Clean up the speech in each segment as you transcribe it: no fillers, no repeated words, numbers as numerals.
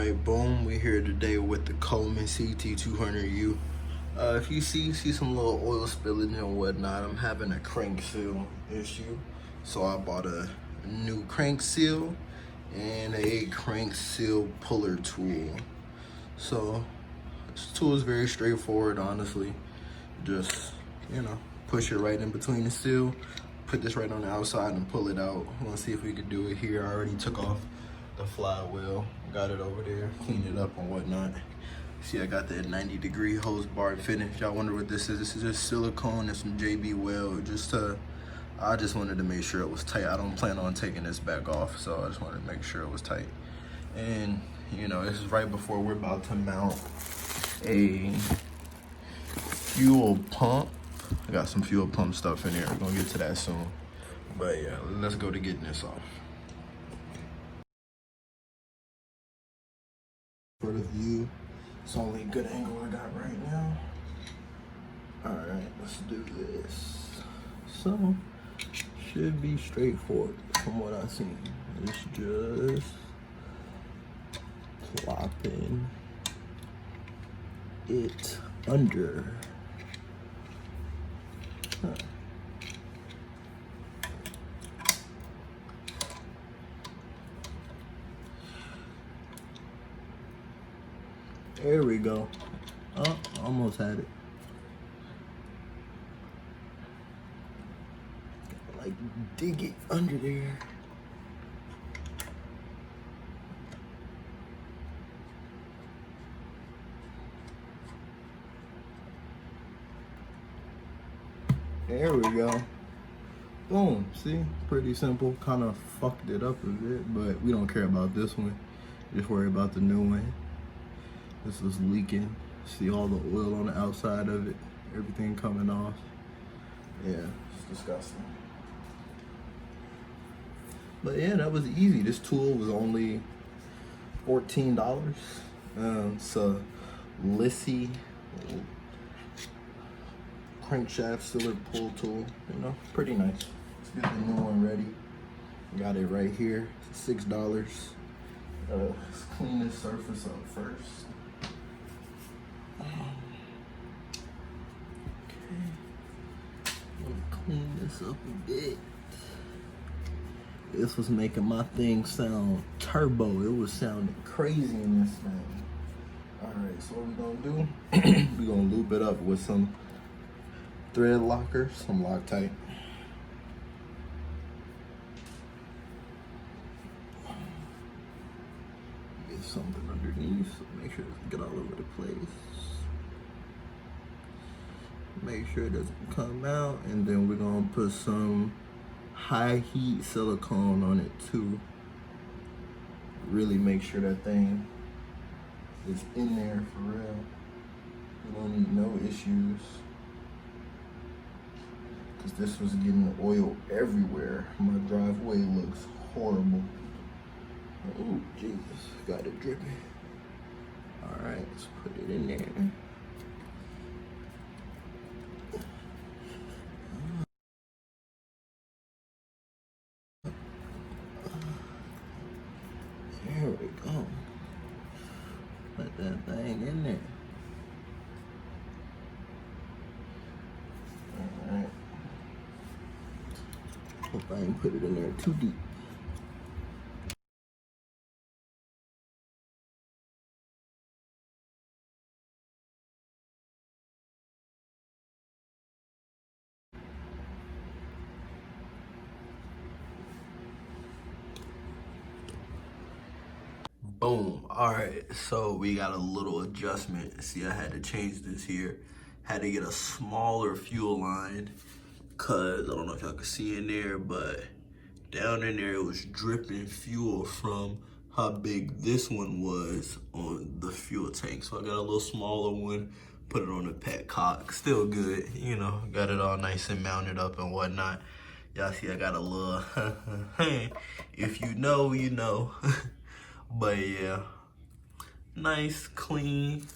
Alright, boom, we're here today with the Coleman Ct200U. If you see some little oil spillage and whatnot, I'm having a crank seal issue. So I bought a new crank seal and a crank seal puller tool. So this tool is very straightforward, honestly. Just, push it right in between the seal, put this right on the outside and pull it out. Let's see if we could do it here. I already took off the flywheel, got it over there, cleaned it up and whatnot. See, I got that 90-degree hose bar finish. Y'all wonder what this is? This is just silicone and some JB weld. I just wanted to make sure it was tight. I don't plan on taking this back off, so I just wanted to make sure it was tight. And this is right before we're about to mount a fuel pump. I got some fuel pump stuff in here. We're gonna get to that soon. But yeah, let's go to getting this off. For the view, it's the only good angle I got right now. All right, let's do this. So, should be straightforward from what I've seen. It's just plopping it under. Huh. There we go. Oh, almost had it. Like, dig it under there. There we go. Boom. See? Pretty simple. Kind of fucked it up a bit, but we don't care about this one. Just worry about the new one. This is leaking. See all the oil on the outside of it. Everything coming off. Yeah, it's disgusting. But yeah, that was easy. This tool was only $14. It's a Lissy crankshaft sealer pull tool. Pretty nice. Let's get the new one ready. Got it right here. It's $6. Let's clean this surface up first. Okay, let me clean this up a bit. This was making my thing sound turbo. It was sounding crazy in this thing. All right, so what we're gonna do, we're gonna loop it up with some thread locker, some Loctite. Get something underneath, so make sure it doesn't get all over the place. Make sure it doesn't come out, and then we're gonna put some high heat silicone on it too. Really make sure that thing is in there for real. We don't need no issues. Cause this was getting oil everywhere. My driveway looks horrible. Oh Jesus, got it dripping. All right, let's put it in there. There we go. Put that thing in there. Alright. Hope I ain't put it in there too deep. Boom. All right, so we got a little adjustment. See, I had to change this here. Had to get a smaller fuel line, cause I don't know if y'all can see in there, but down in there it was dripping fuel from how big this one was on the fuel tank. So I got a little smaller one, put it on the petcock. Still good, got it all nice and mounted up and whatnot. Y'all see I got a little, if you know, you know. But yeah, nice, clean,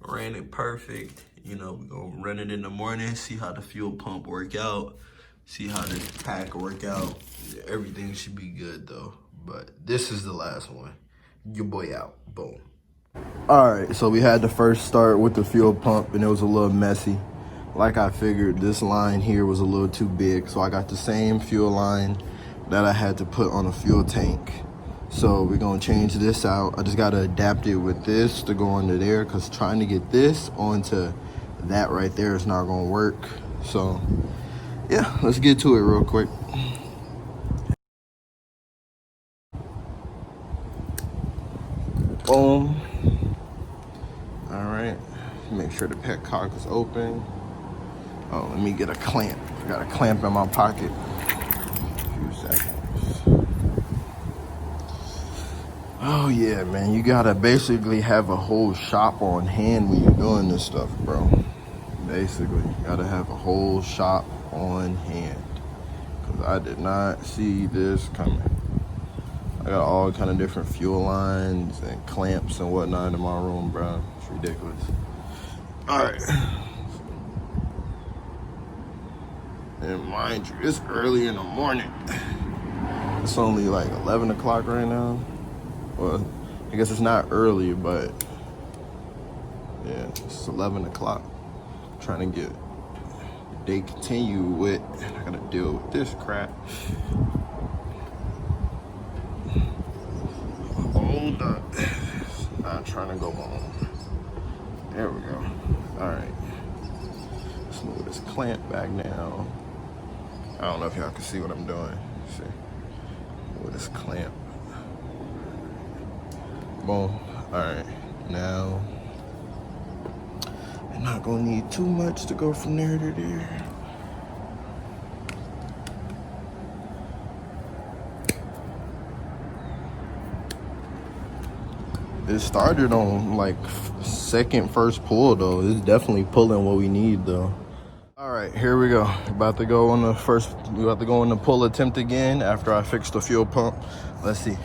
ran it perfect. We're gonna run it in the morning, see how the fuel pump work out, see how the pack work out. Everything should be good though. But this is the last one. Your boy out. Boom. All right, so we had the first start with the fuel pump, and it was a little messy. Like I figured, this line here was a little too big, so I got the same fuel line that I had to put on a fuel tank. So we're gonna change this out. I just gotta adapt it with this to go under there, because trying to get this onto that right there is not gonna work. So yeah, let's get to it real quick. Boom. All right, make sure the petcock is open. Oh, let me get a clamp. I got a clamp in my pocket. A few seconds. Oh yeah, man, you gotta basically have a whole shop on hand when you're doing this stuff, bro. Basically, you gotta have a whole shop on hand. Cause I did not see this coming. I got all kind of different fuel lines and clamps and whatnot in my room, bro. It's ridiculous. All right. And mind you, it's early in the morning. It's only like 11 o'clock right now. Well, I guess it's not early, but yeah, it's 11 o'clock. Trying to get the day continue with, I gotta deal with this crap. Hold up. Not trying to go home. There we go. All right. Let's move this clamp back now. I don't know if y'all can see what I'm doing. Let's see. Move this clamp. Boom. All right. Now, I'm not gonna need too much to go from there to there. It started on like first pull though. It's definitely pulling what we need though. All right, here we go. About to go on the pull attempt again after I fix the fuel pump. Let's see.